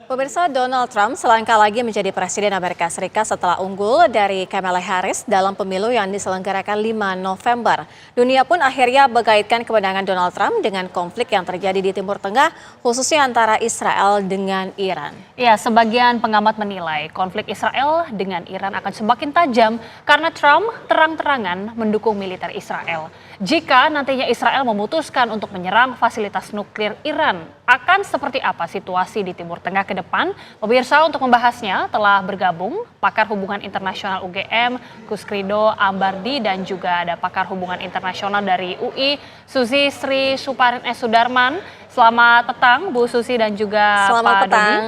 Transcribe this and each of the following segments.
Pemirsa, Donald Trump selangkah lagi menjadi Presiden Amerika Serikat setelah unggul dari Kamala Harris dalam pemilu yang diselenggarakan 5 November. Dunia pun akhirnya mengaitkan kemenangan Donald Trump dengan konflik yang terjadi di Timur Tengah, khususnya antara Israel dengan Iran. Ya, sebagian pengamat menilai konflik Israel dengan Iran akan semakin tajam karena Trump terang-terangan mendukung militer Israel. Jika nantinya Israel memutuskan untuk menyerang fasilitas nuklir Iran, akan seperti apa situasi di Timur Tengah ke depan? Pemirsa, untuk membahasnya telah bergabung pakar hubungan internasional UGM, Kusrido Ambardi, dan juga ada pakar hubungan internasional dari UI, Susi Sri Suparin S. Sudarman. Selamat petang, Bu Susi dan juga Selamat Pak petang.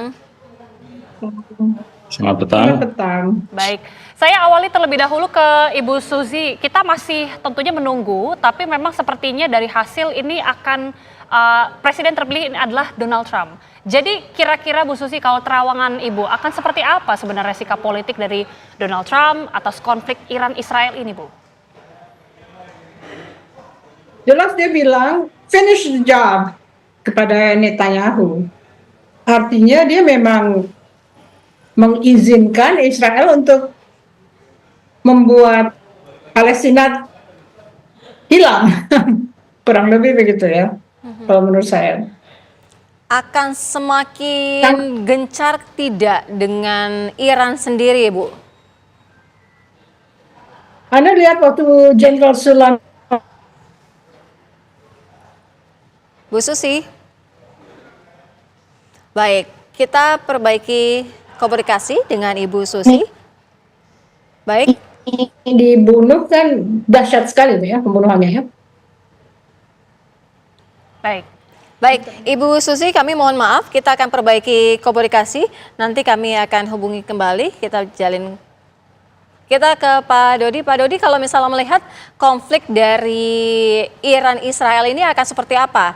Selamat petang. Selamat petang. Baik, saya awali terlebih dahulu ke Ibu Susi. Kita masih tentunya menunggu, tapi memang sepertinya dari hasil ini akan Presiden terpilih ini adalah Donald Trump. Jadi kira-kira Bu Susi, kalau terawangan Ibu, akan seperti apa sebenarnya sikap politik dari Donald Trump atas konflik Iran-Israel ini, Bu? Jelas dia bilang finish the job kepada Netanyahu. Artinya dia memang mengizinkan Israel untuk membuat Palestina hilang. Kurang lebih begitu ya, kalau menurut saya. Akan semakin gencar tidak dengan Iran sendiri, Bu? Anda lihat waktu Jenderal Suleiman. Bu Susi? Baik, kita perbaiki komunikasi dengan Ibu Susi. Baik. Dibunuh kan dahsyat sekali tuh ya pembunuhannya ya. Baik, Ibu Susi, kami mohon maaf, kita akan perbaiki komunikasi. Nanti kami akan hubungi kembali, kita ke Pak Dodi. Pak Dodi, kalau misalnya melihat konflik dari Iran-Israel ini akan seperti apa?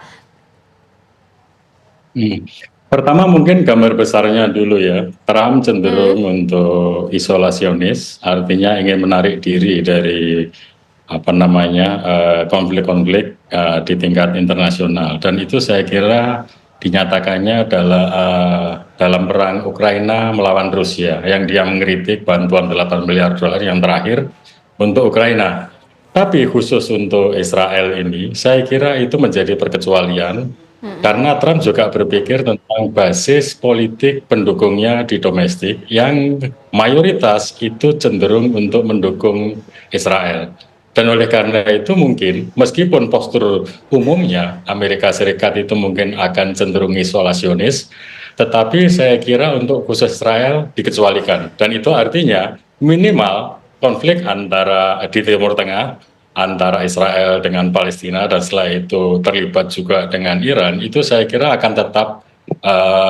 Pertama mungkin gambar besarnya dulu ya. Trump cenderung untuk isolasionis, artinya ingin menarik diri dari konflik-konflik di tingkat internasional, dan itu saya kira dinyatakannya adalah dalam perang Ukraina melawan Rusia yang dia mengkritik bantuan 8 miliar dolar yang terakhir untuk Ukraina. Tapi khusus untuk Israel ini saya kira itu menjadi perkecualian karena Trump juga berpikir tentang basis politik pendukungnya di domestik yang mayoritas itu cenderung untuk mendukung Israel. Dan oleh karena itu mungkin meskipun postur umumnya Amerika Serikat itu mungkin akan cenderung isolasionis, tetapi saya kira untuk khusus Israel dikecualikan. Dan itu artinya minimal konflik di Timur Tengah antara Israel dengan Palestina dan setelah itu terlibat juga dengan Iran, itu saya kira akan tetap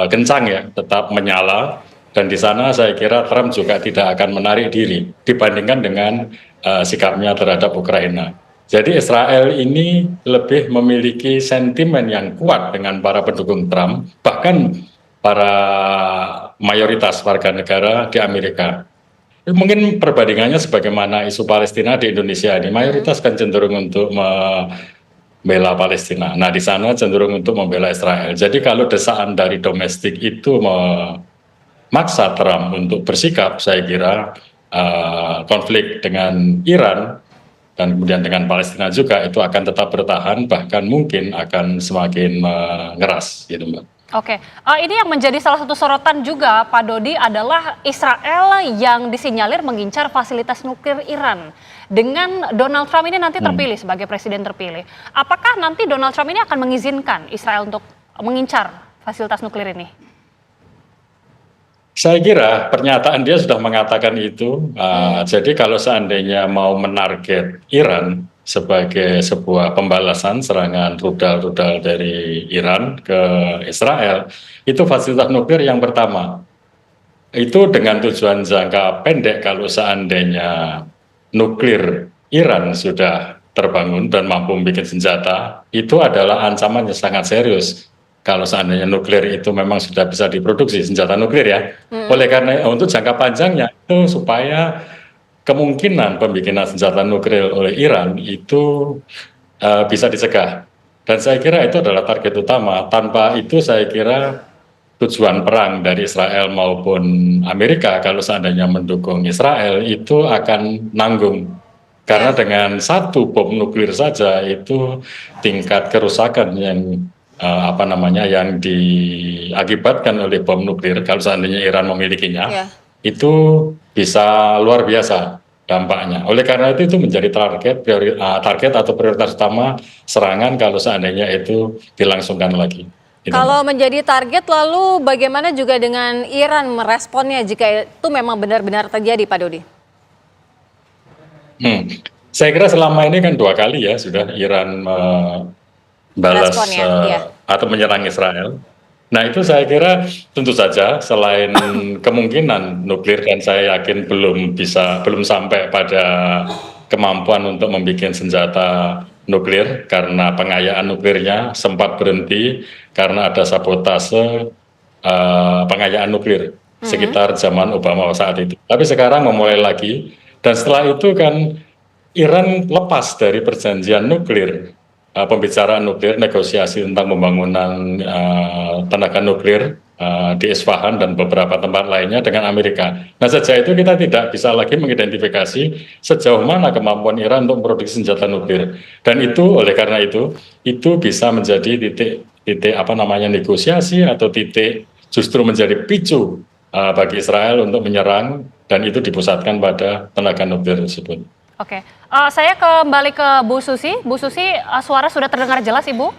kencang ya, tetap menyala. Dan di sana saya kira Trump juga tidak akan menarik diri dibandingkan dengan sikapnya terhadap Ukraina. Jadi Israel ini lebih memiliki sentimen yang kuat dengan para pendukung Trump, bahkan para mayoritas warga negara di Amerika. Mungkin perbandingannya sebagaimana isu Palestina di Indonesia ini, mayoritas kan cenderung untuk membela Palestina. Nah, di sana cenderung untuk membela Israel. Jadi kalau desaan dari domestik itu memaksa Trump untuk bersikap, saya kira konflik dengan Iran dan kemudian dengan Palestina juga itu akan tetap bertahan, bahkan mungkin akan semakin mengeras, gitu Mbak. Oke, ini yang menjadi salah satu sorotan juga Pak Dodi adalah Israel yang disinyalir mengincar fasilitas nuklir Iran. Dengan Donald Trump ini nanti terpilih sebagai presiden terpilih, apakah nanti Donald Trump ini akan mengizinkan Israel untuk mengincar fasilitas nuklir ini? Saya kira pernyataan dia sudah mengatakan itu. Jadi kalau seandainya mau menarget Iran sebagai sebuah pembalasan serangan rudal-rudal dari Iran ke Israel, itu fasilitas nuklir yang pertama. Itu dengan tujuan jangka pendek, kalau seandainya nuklir Iran sudah terbangun dan mampu bikin senjata, itu adalah ancaman yang sangat serius. Kalau seandainya nuklir itu memang sudah bisa diproduksi senjata nuklir ya. Oleh karena untuk jangka panjangnya itu supaya kemungkinan pembikinan senjata nuklir oleh Iran itu bisa dicegah. Dan saya kira itu adalah target utama. Tanpa itu saya kira tujuan perang dari Israel maupun Amerika kalau seandainya mendukung Israel itu akan nanggung. Karena dengan satu bom nuklir saja itu tingkat kerusakan yang diakibatkan oleh bom nuklir kalau seandainya Iran memilikinya Ya. itu bisa luar biasa dampaknya. Oleh karena itu menjadi target atau prioritas utama serangan kalau seandainya itu dilangsungkan lagi. Gitu, Kalau Mbak. menjadi target, lalu bagaimana juga dengan Iran meresponnya jika itu memang benar-benar terjadi, Pak Dodi? Saya kira selama ini kan 2 kali ya sudah Iran balas Responnya, iya. atau menyerang Israel. Nah itu saya kira tentu saja selain kemungkinan nuklir dan saya yakin belum sampai pada kemampuan untuk membuat senjata nuklir karena pengayaan nuklirnya sempat berhenti karena ada sabotase pengayaan nuklir sekitar zaman Obama saat itu. Tapi sekarang memulai lagi dan setelah itu kan Iran lepas dari perjanjian nuklir, pembicaraan nuklir, negosiasi tentang pembangunan tenaga nuklir di Isfahan dan beberapa tempat lainnya dengan Amerika. Nah sejak itu kita tidak bisa lagi mengidentifikasi sejauh mana kemampuan Iran untuk memproduksi senjata nuklir. Dan itu oleh karena itu bisa menjadi titik negosiasi atau titik justru menjadi picu bagi Israel untuk menyerang dan itu dipusatkan pada tenaga nuklir tersebut. Oke, saya kembali ke Bu Susi. Bu Susi, suara sudah terdengar jelas, Ibu?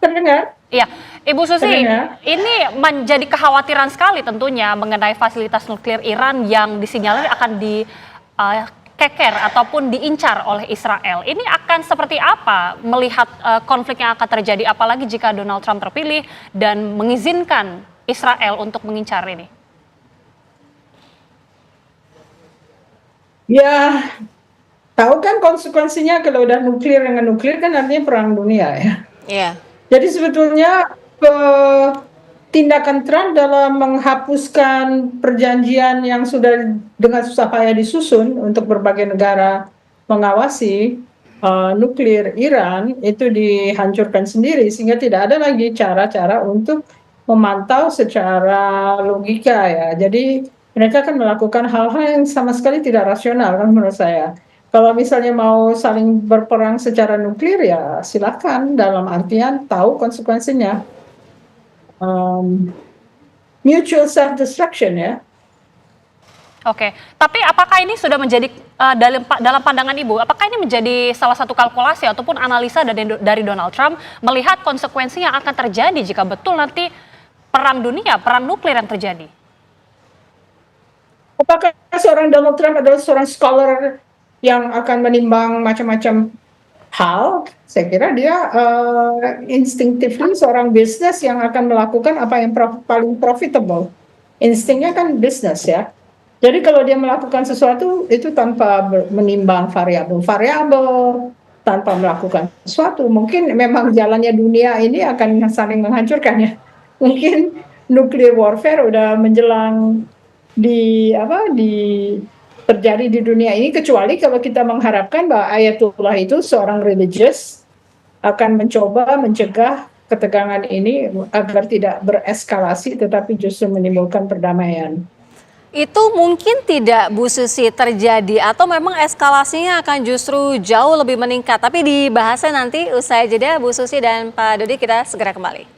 Terdengar? Iya, Ibu Susi, Terdengar. ini menjadi kekhawatiran sekali tentunya mengenai fasilitas nuklir Iran yang disinyalir akan dikeker ataupun diincar oleh Israel. Ini akan seperti apa melihat konflik yang akan terjadi, apalagi jika Donald Trump terpilih dan mengizinkan Israel untuk mengincar ini? Ya, Tahu kan konsekuensinya kalau udah nuklir dengan nuklir kan artinya perang dunia ya. Iya. Jadi sebetulnya tindakan Trump dalam menghapuskan perjanjian yang sudah dengan susah payah disusun untuk berbagai negara mengawasi nuklir Iran itu dihancurkan sendiri sehingga tidak ada lagi cara-cara untuk memantau secara logika ya. Jadi mereka akan melakukan hal-hal yang sama sekali tidak rasional kan menurut saya. Kalau misalnya mau saling berperang secara nuklir ya silakan dalam artian tahu konsekuensinya. Mutual self-destruction ya. Oke, tapi apakah ini sudah menjadi dalam pandangan Ibu, apakah ini menjadi salah satu kalkulasi ataupun analisa dari Donald Trump melihat konsekuensi yang akan terjadi jika betul nanti perang dunia, perang nuklir yang terjadi? Apakah seorang Donald Trump adalah seorang scholar yang akan menimbang macam-macam hal? Saya kira dia instinctively seorang bisnis yang akan melakukan apa yang paling profitable. Instingnya kan bisnis ya. Jadi kalau dia melakukan sesuatu itu tanpa menimbang variabel-variabel, tanpa melakukan sesuatu, mungkin memang jalannya dunia ini akan saling menghancurkan ya. Mungkin nuclear warfare udah menjelang terjadi di dunia ini, kecuali kalau kita mengharapkan bahwa Ayatullah itu seorang religious akan mencoba mencegah ketegangan ini agar tidak bereskalasi tetapi justru menimbulkan perdamaian. Itu mungkin tidak, Bu Susi, terjadi atau memang eskalasinya akan justru jauh lebih meningkat. Tapi dibahasnya nanti usai jeda, Bu Susi dan Pak Dodi, kita segera kembali.